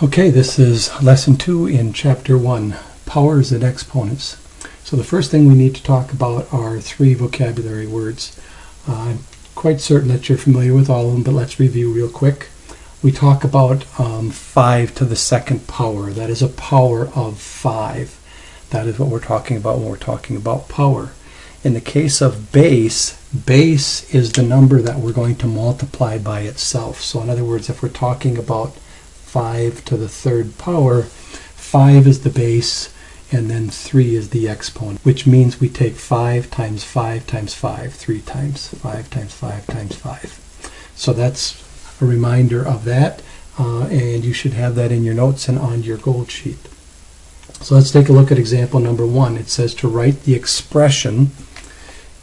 Okay, this is lesson 2 in chapter 1, powers and exponents. So the first thing we need to talk about are 3 vocabulary words. I'm quite certain that you're familiar with all of them, but let's review real quick. We talk about 5 to the second power. That is a power of 5. That is what we're talking about when we're talking about power. In the case of base is the number that we're going to multiply by itself. So in other words, if we're talking about 5 to the third power, 5 is the base, and then 3 is the exponent, which means we take 5 times 5 times 5, 3 times 5 times 5 times 5. So that's a reminder of that, and you should have that in your notes and on your gold sheet. So let's take a look at example number 1. It says to write the expression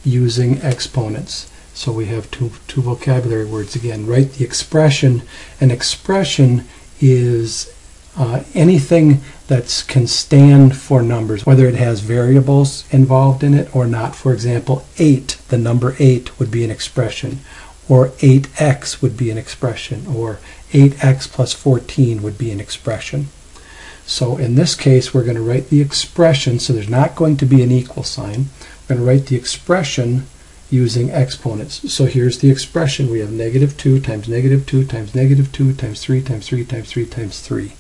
using exponents. So we have two vocabulary words again. Write the expression. An expression is anything that can stand for numbers, whether it has variables involved in it or not. For example, 8, the number 8 would be an expression, or 8x would be an expression, or 8x plus 14 would be an expression. So in this case, we're going to write the expression, so there's not going to be an equal sign. We're going to write the expression using exponents. So here's the expression. We have negative 2 times negative 2 times negative 2 times 3 times 3 times 3 times 3.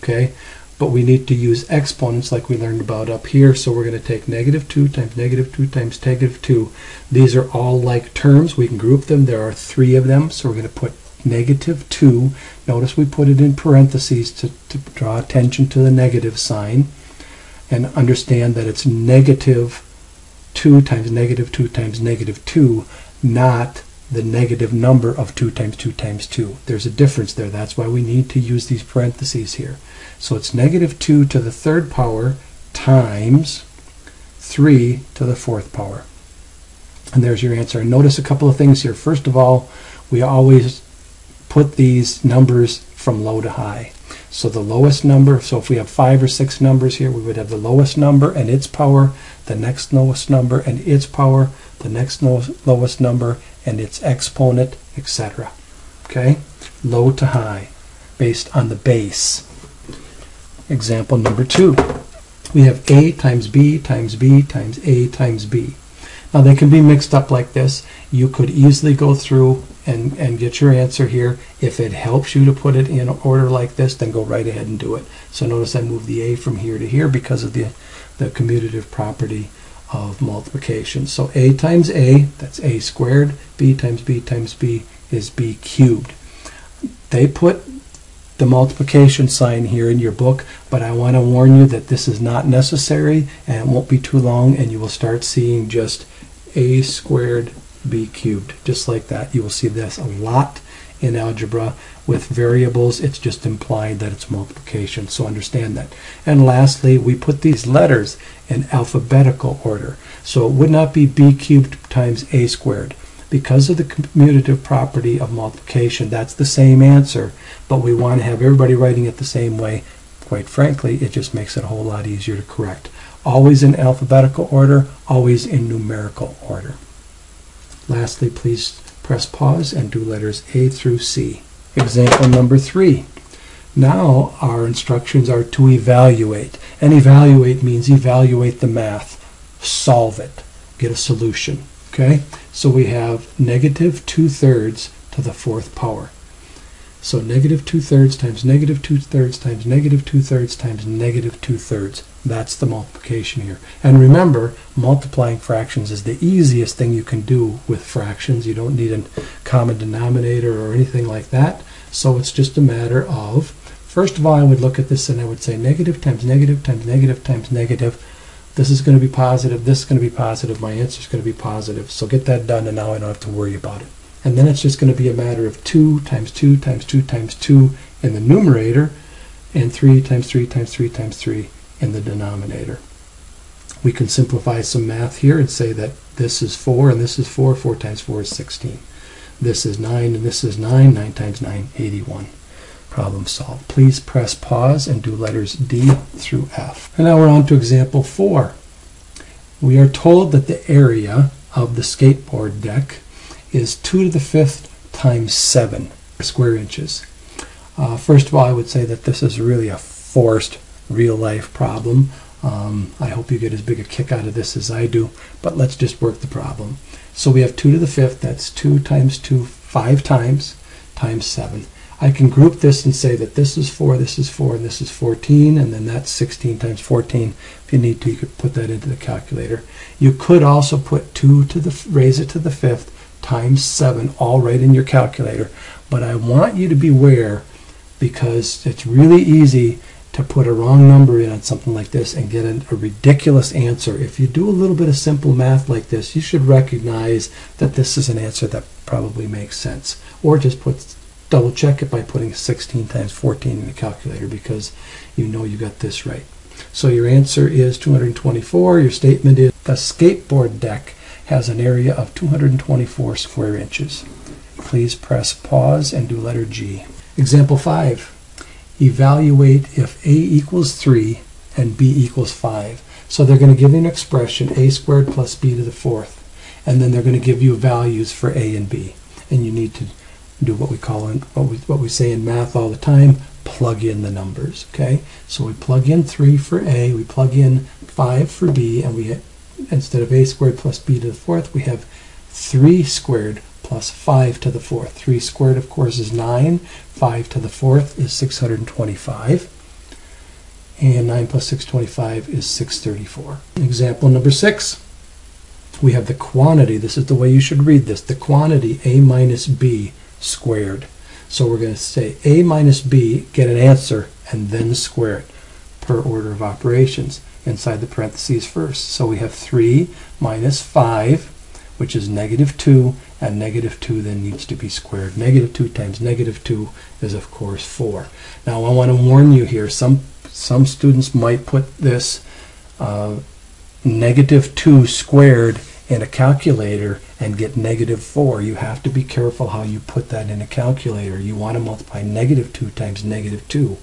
Okay? But we need to use exponents like we learned about up here. So we're going to take negative 2 times negative 2 times negative 2. These are all like terms. We can group them. There are 3 of them. So we're going to put negative 2. Notice we put it in parentheses to draw attention to the negative sign. And understand that it's negative 2 times negative 2 times negative 2, not the negative number of 2 times 2 times 2. There's a difference there. That's why we need to use these parentheses here. So it's negative 2 to the third power times 3 to the fourth power. And there's your answer. And notice a couple of things here. First of all, we always put these numbers from low to high. So the lowest number, so if we have 5 or 6 numbers here, we would have the lowest number and its power, the next lowest number and its power, the next lowest number and its exponent, etc. Okay? Low to high, based on the base. Example number 2. We have A times B times B times A times B. Now they can be mixed up like this. You could easily go through and get your answer here. If it helps you to put it in order like this, then go right ahead and do it. So notice I moved the A from here to here because of the commutative property of multiplication. So A times A, that's A squared. B times B times B is B cubed. They put the multiplication sign here in your book, but I want to warn you that this is not necessary and it won't be too long, and you will start seeing just A squared B cubed, just like that. You will see this a lot in algebra with variables. It's just implied that it's multiplication, so understand that. And lastly, we put these letters in alphabetical order. So it would not be B cubed times A squared. Because of the commutative property of multiplication, that's the same answer, but we want to have everybody writing it the same way. Quite frankly, it just makes it a whole lot easier to correct. Always in alphabetical order, always in numerical order. Lastly, please press pause and do letters A through C. Example number 3. Now our instructions are to evaluate. And evaluate means evaluate the math. Solve it. Get a solution. Okay? So we have negative 2/3 to the fourth power. So negative 2/3 times negative 2/3 times negative 2/3 times negative 2/3. That's the multiplication here. And remember, multiplying fractions is the easiest thing you can do with fractions. You don't need a common denominator or anything like that. So it's just a matter of, first of all, I would look at this and I would say negative times negative times negative times negative. This is going to be positive, this is going to be positive, my answer is going to be positive. So get that done, and now I don't have to worry about it. And then it's just going to be a matter of 2 times 2 times 2 times 2 in the numerator, and 3 times 3 times 3 times 3 in the denominator. We can simplify some math here and say that this is 4 and this is 4. 4 times 4 is 16. This is 9 and this is 9. 9 times 9, 81. Problem solved. Please press pause and do letters D through F. And now we're on to example 4. We are told that the area of the skateboard deck is 2 to the 5th times 7 square inches. First of all, I would say that this is really a forced real-life problem. I hope you get as big a kick out of this as I do, but let's just work the problem. So we have 2 to the 5th, that's 2 times 2, 5 times 7. I can group this and say that this is 4, this is 4, and this is 14, and then that's 16 times 14. If you need to, you could put that into the calculator. You could also put 2 to the, raise it to the 5th, times 7, all right in your calculator. But I want you to beware, because it's really easy to put a wrong number in on something like this and get a ridiculous answer. If you do a little bit of simple math like this, you should recognize that this is an answer that probably makes sense. Or just double check it by putting 16 times 14 in the calculator, because you know you got this right. So your answer is 224. Your statement is the skateboard deck has an area of 224 square inches. Please press pause and do letter G. Example 5. Evaluate if A equals 3 and B equals 5. So they're going to give you an expression, A squared plus B to the 4th. And then they're going to give you values for A and B. And you need to do what we call what we say in math all the time, plug in the numbers. Okay, so we plug in 3 for A, we plug in 5 for B, and we instead of A squared plus B to the 4th, we have 3 squared plus 5 to the 4th. 3 squared, of course, is 9. 5 to the 4th is 625. And 9 plus 625 is 634. Example number 6. We have the quantity. This is the way you should read this. The quantity A minus B squared. So we're going to say A minus B, get an answer, and then square it per order of operations inside the parentheses first. So we have 3 minus 5, which is negative 2, and negative 2 then needs to be squared. Negative 2 times negative 2 is, of course, 4. Now I want to warn you here, some students might put this negative 2 squared in a calculator and get negative 4. You have to be careful how you put that in a calculator. You want to multiply negative 2 times negative 2,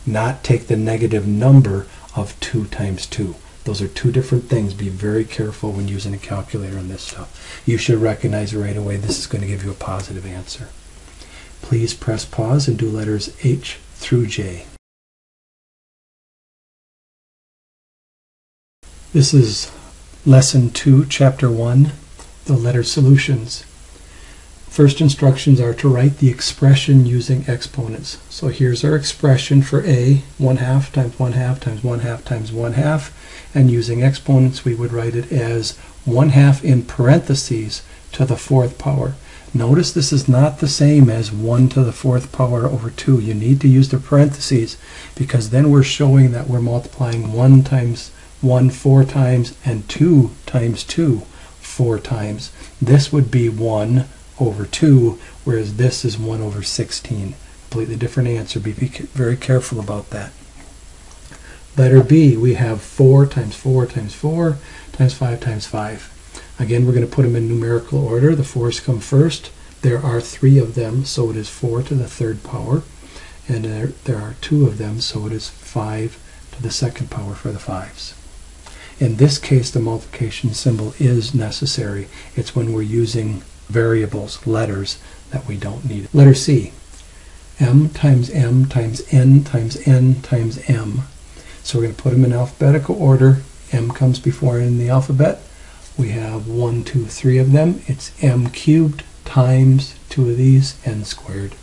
not take the negative number of 2 times 2. Those are two different things. Be very careful when using a calculator on this stuff. You should recognize right away this is going to give you a positive answer. Please press pause and do letters H through J. This is Lesson 2, Chapter 1, the letter solutions. First instructions are to write the expression using exponents. So here's our expression for A, 1/2 times 1/2 times 1/2 times 1/2. And using exponents, we would write it as 1/2 in parentheses to the 4th power. Notice this is not the same as 1 to the 4th power over 2. You need to use the parentheses, because then we're showing that we're multiplying 1 times 1 4 times and 2 times 2 4 times. This would be 1 over 2, whereas this is 1 over 16. Completely different answer. Be very careful about that. Letter B, we have 4 times 4 times 4 times 5 times 5. Again, we're going to put them in numerical order. The 4's come first. There are 3 of them, so it is 4 to the 3rd power. And there are 2 of them, so it is 5 to the 2nd power for the 5's. In this case, the multiplication symbol is necessary. It's when we're using variables, letters, that we don't need it. Letter C, m times n times n times m. So we're going to put them in alphabetical order. M comes before in the alphabet. We have 1, 2, 3 of them. It's m cubed times 2 of these, n squared.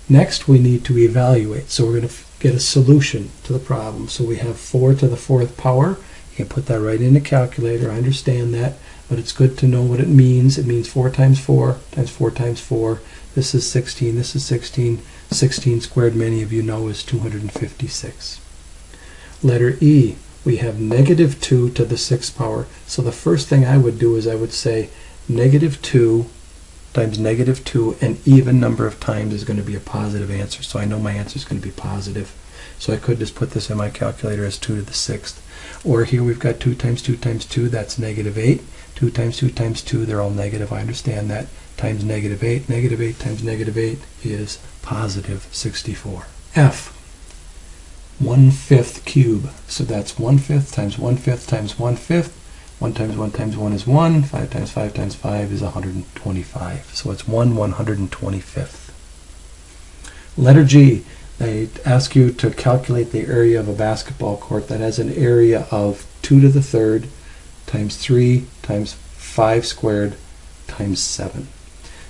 Next, we need to evaluate. So we're going to get a solution to the problem. So we have 4 to the 4th power. You can put that right in the calculator. I understand that, but it's good to know what it means. It means 4 times 4 times 4 times 4. This is 16. This is 16. 16 squared, many of you know, is 256. Letter E, we have negative 2 to the 6th power. So the first thing I would do is I would say negative 2 times negative 2, an even number of times is going to be a positive answer. So I know my answer is going to be positive. So I could just put this in my calculator as 2 to the 6th. Or here we've got 2 times 2 times 2, that's negative 8. 2 times 2 times 2, they're all negative, I understand that. Times negative 8. Negative 8 times negative 8 is positive 64. F, 1/5 cube. So that's 1/5 times 1/5 times 1/5. 1 times 1 times 1 is 1. 5 times 5 times 5 is 125. So it's 1/125th. Letter G, they ask you to calculate the area of a basketball court that has an area of 2 to the third times 3 times 5 squared times 7.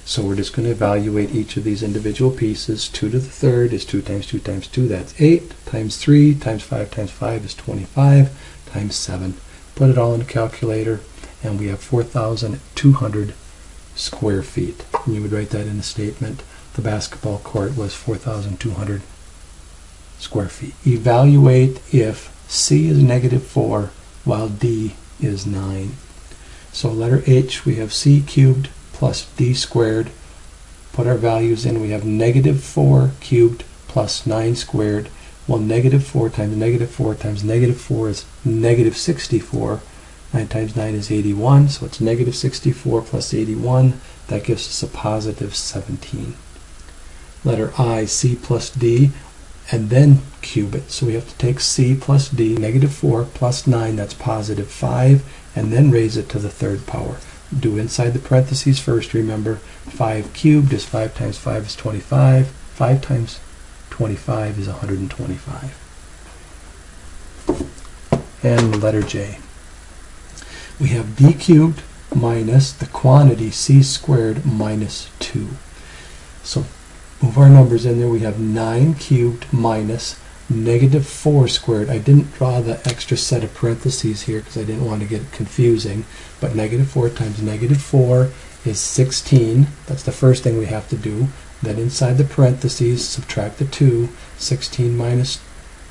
So we're just going to evaluate each of these individual pieces. 2 to the third is 2 times 2 times 2, that's 8, times 3 times 5 is 25, times 7. Put it all in a calculator, and we have 4,200 square feet. And you would write that in the statement. The basketball court was 4,200 square feet. Evaluate if C is -4 while D is 9. So letter H, we have C cubed plus D squared. Put our values in. We have -4 cubed plus 9 squared. Well, -4 times -4 times -4 is -64. 9 times 9 is 81, so it's -64 plus 81. That gives us a positive 17. Letter I, C plus D, and then cube it. So we have to take C plus D, -4 plus 9, that's positive 5, and then raise it to the third power. Do inside the parentheses first, remember. 5 cubed is 5 times 5 is 25. 5 times 25 is 125. And letter J. We have D cubed minus the quantity C squared minus 2. So move our numbers in there. We have 9 cubed minus -4 squared. I didn't draw the extra set of parentheses here because I didn't want to get it confusing, but -4 times -4 is 16. That's the first thing we have to do. Then inside the parentheses, subtract the 2. 16 minus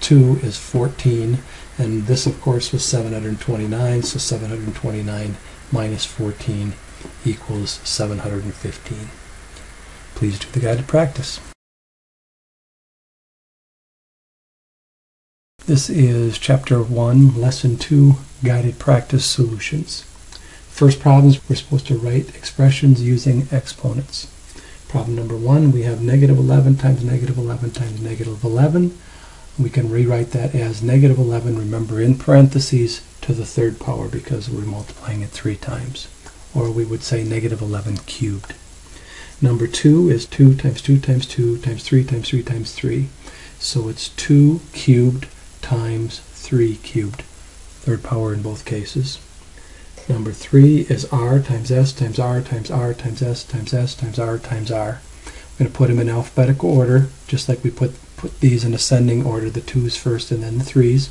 2 is 14, and this of course was 729, so 729 minus 14 equals 715. Please do the guided practice. This is Chapter 1, Lesson 2, Guided Practice Solutions. First problem is we're supposed to write expressions using exponents. Problem number 1, we have -11 times -11 times -11. We can rewrite that as -11, remember in parentheses, to the third power because we're multiplying it 3 times. Or we would say -11 cubed. Number 2 is 2 times 2 times 2 times 3 times 3 times 3. So it's 2 cubed times 3 cubed. Third power in both cases. Number 3 is r times s times r times r times s times s times r times r. We're going to put them in alphabetical order, just like we put these in ascending order, the 2's first and then the 3's.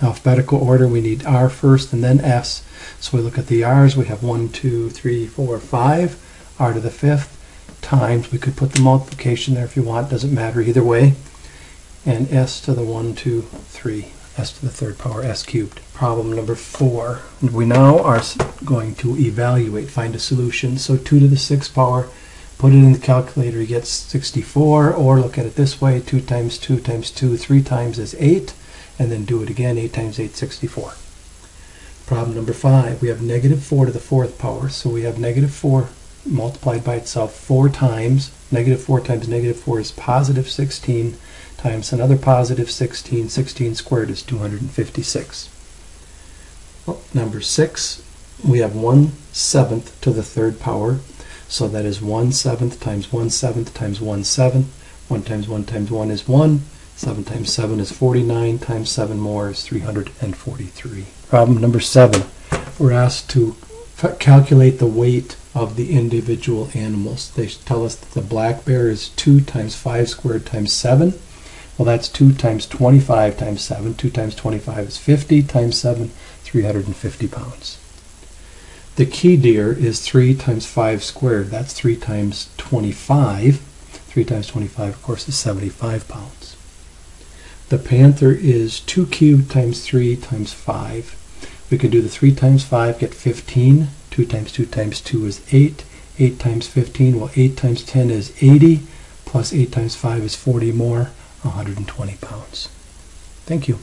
Alphabetical order, we need r first and then s. So we look at the r's, we have 1, 2, 3, 4, 5. R to the 5th times, we could put the multiplication there if you want, doesn't matter either way. And s to the 1, 2, 3, s to the third power, s cubed. Problem number 4. We now are going to evaluate, find a solution. So 2 to the 6th power, put it in the calculator, you get 64, or look at it this way, 2 times 2 times 2, 3 times is 8, and then do it again, 8 times 8, 64. Problem number 5, we have -4 to the 4th power, so we have -4 multiplied by itself 4 times. -4 times -4 is positive 16 times another positive 16. 16 squared is 256. Well, number 6, we have 1/7 to the third power. So that is 1/7 times 1/7 times 1/7. 1 times 1 times 1 is 1. 7 times 7 is 49. Times 7 more is 343. Problem number 7. We're asked to calculate the weight of the individual animals. They tell us that the black bear is 2 times 5 squared times 7. Well, that's 2 times 25 times 7. 2 times 25 is 50 times 7, 350 pounds. The key deer is 3 times 5 squared. That's 3 times 25. 3 times 25, of course, is 75 pounds. The panther is 2 cubed times 3 times 5. We can do the 3 times 5, get 15. 2 times 2 times 2 is 8. 8 times 15, well, 8 times 10 is 80. Plus 8 times 5 is 40 more, 120 pounds. Thank you.